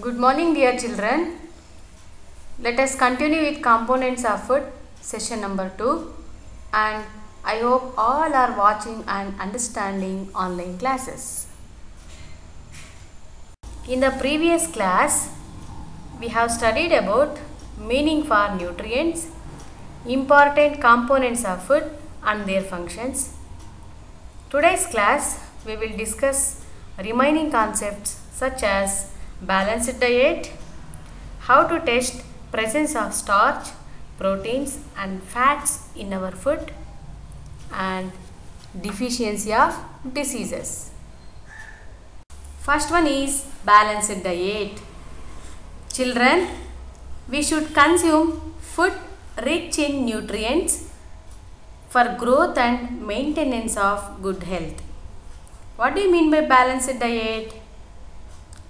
Good morning, dear children. Let us continue with components of food, session number 2, and I hope all are watching and understanding online classes. In the previous class, we have studied about meaning for nutrients, important components of food and their functions. Today's class, we will discuss remaining concepts such as balanced diet, how to test presence of starch, proteins and fats in our food, and deficiency of diseases. First one is balanced diet. Children, we should consume food rich in nutrients for growth and maintenance of good health. What do you mean by balanced diet?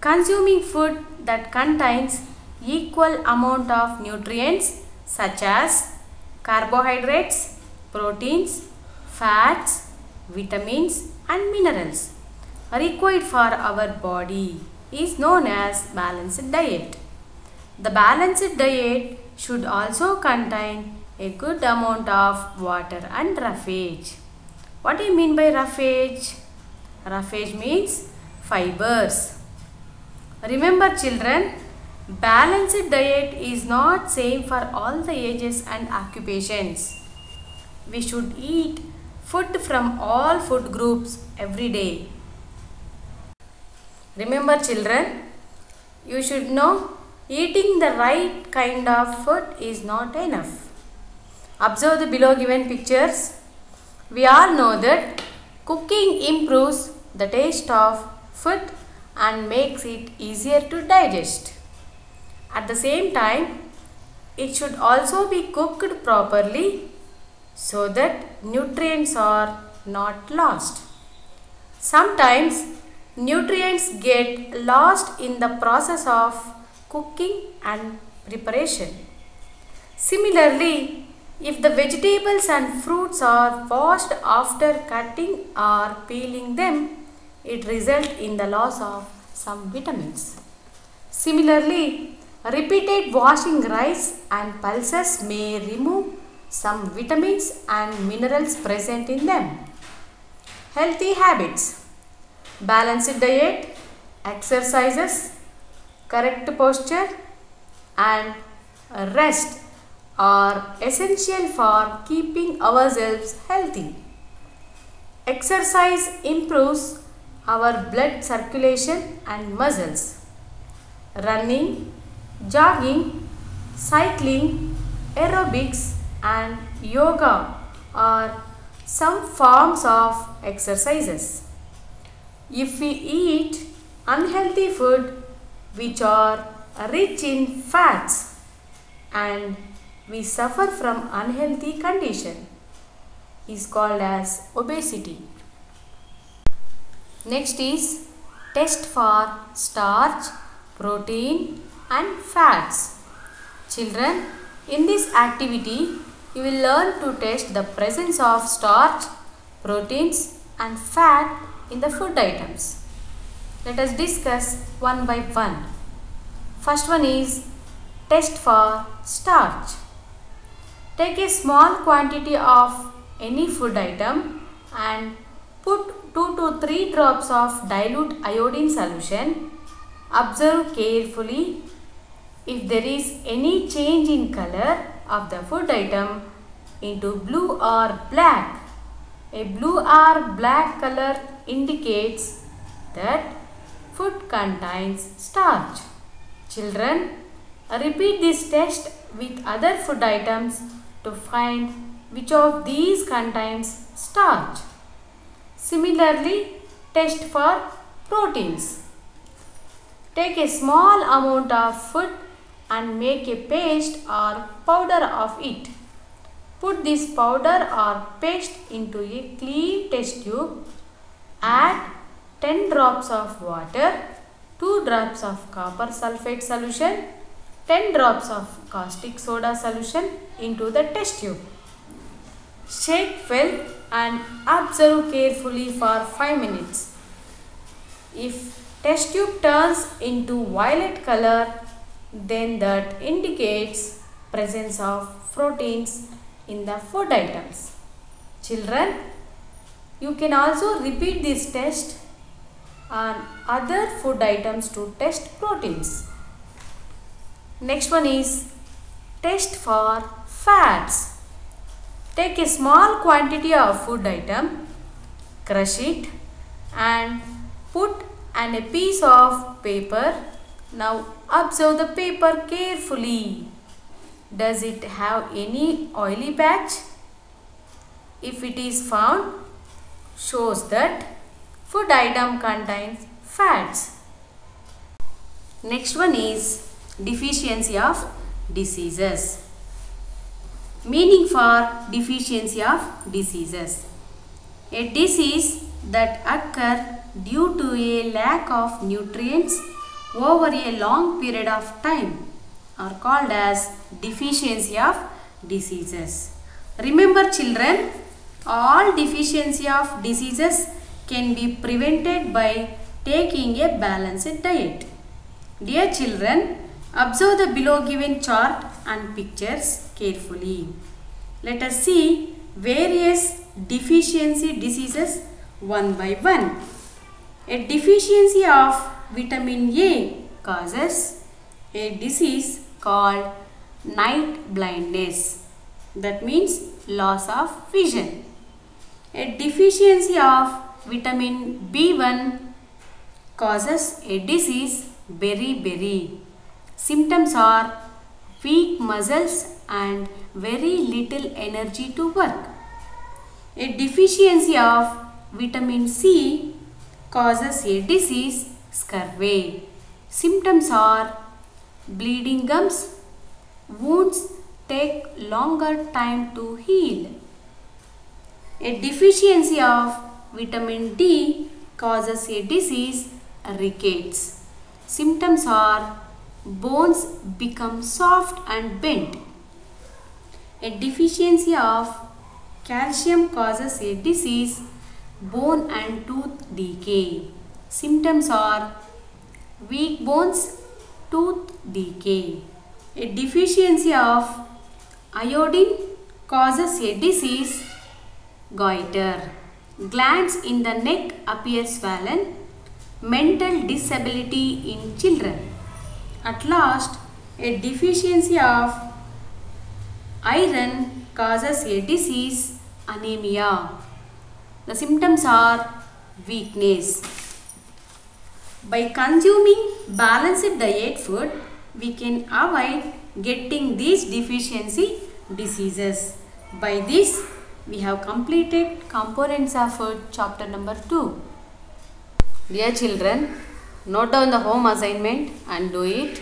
Consuming food that contains equal amount of nutrients such as carbohydrates, proteins, fats, vitamins and minerals required for our body is known as balanced diet. The balanced diet should also contain a good amount of water and roughage. What do you mean by roughage? Roughage means fibers. Remember children, balanced diet is not same for all the ages and occupations. We should eat food from all food groups every day. Remember children, you should know eating the right kind of food is not enough. Observe the below given pictures. We all know that cooking improves the taste of food and makes it easier to digest. At the same time, it should also be cooked properly so that nutrients are not lost. Sometimes nutrients get lost in the process of cooking and preparation. Similarly, if the vegetables and fruits are washed after cutting or peeling them, it results in the loss of some vitamins. Similarly, repeated washing rice and pulses may remove some vitamins and minerals present in them. Healthy habits. Balanced diet, exercises, correct posture and rest are essential for keeping ourselves healthy. Exercise improves our blood circulation and muscles. Running, jogging, cycling, aerobics and yoga are some forms of exercises. If we eat unhealthy food which are rich in fats and we suffer from unhealthy condition is called as obesity. Next is test for starch, protein and fats. Children, in this activity you will learn to test the presence of starch, proteins and fat in the food items. Let us discuss one by one. First one is test for starch. Take a small quantity of any food item and put 2 to 3 drops of dilute iodine solution. Observe carefully if there is any change in color of the food item into blue or black. A blue or black color indicates that food contains starch. Children, repeat this test with other food items to find which of these contains starch. Similarly, test for proteins. Take a small amount of food and make a paste or powder of it. Put this powder or paste into a clean test tube. Add 10 drops of water, 2 drops of copper sulfate solution, 10 drops of caustic soda solution into the test tube. Shake well and observe carefully for 5 minutes. If test tube turns into violet color, then that indicates presence of proteins in the food items. Children, you can also repeat this test on other food items to test proteins. Next one is test for fats. Take a small quantity of food item, crush it and put on a piece of paper. Now observe the paper carefully. Does it have any oily patch? If it is found, shows that food item contains fats. Next one is deficiency of diseases. Meaning for deficiency of diseases. A disease that occur due to a lack of nutrients over a long period of time are called as deficiency of diseases. Remember children, all deficiency of diseases can be prevented by taking a balanced diet. Dear children, observe the below given chart and pictures carefully. Let us see various deficiency diseases one by one. A deficiency of vitamin A causes a disease called night blindness. That means loss of vision. A deficiency of vitamin B1 causes a disease beriberi. Symptoms are weak muscles and very little energy to work. A deficiency of vitamin C causes a disease scurvy. Symptoms are bleeding gums. Wounds take longer time to heal. A deficiency of vitamin D causes a disease rickets. Symptoms are bones become soft and bent. A deficiency of calcium causes a disease bone and tooth decay. Symptoms are weak bones, tooth decay. A deficiency of iodine causes a disease goiter. Glands in the neck appear swollen. Mental disability in children. At last, a deficiency of iron causes a disease anemia. The symptoms are weakness. By consuming balanced diet food, we can avoid getting these deficiency diseases. By this, we have completed components of food chapter number 2. Dear children, note down the home assignment and do it.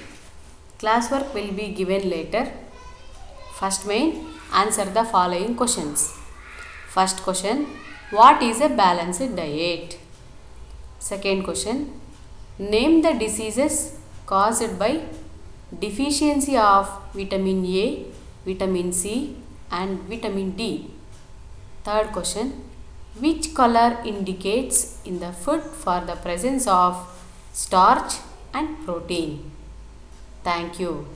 Classwork will be given later. First main, answer the following questions. First question, what is a balanced diet? Second question, name the diseases caused by deficiency of vitamin A, vitamin C and vitamin D. Third question, which color indicates in the food for the presence of starch and protein? Thank you.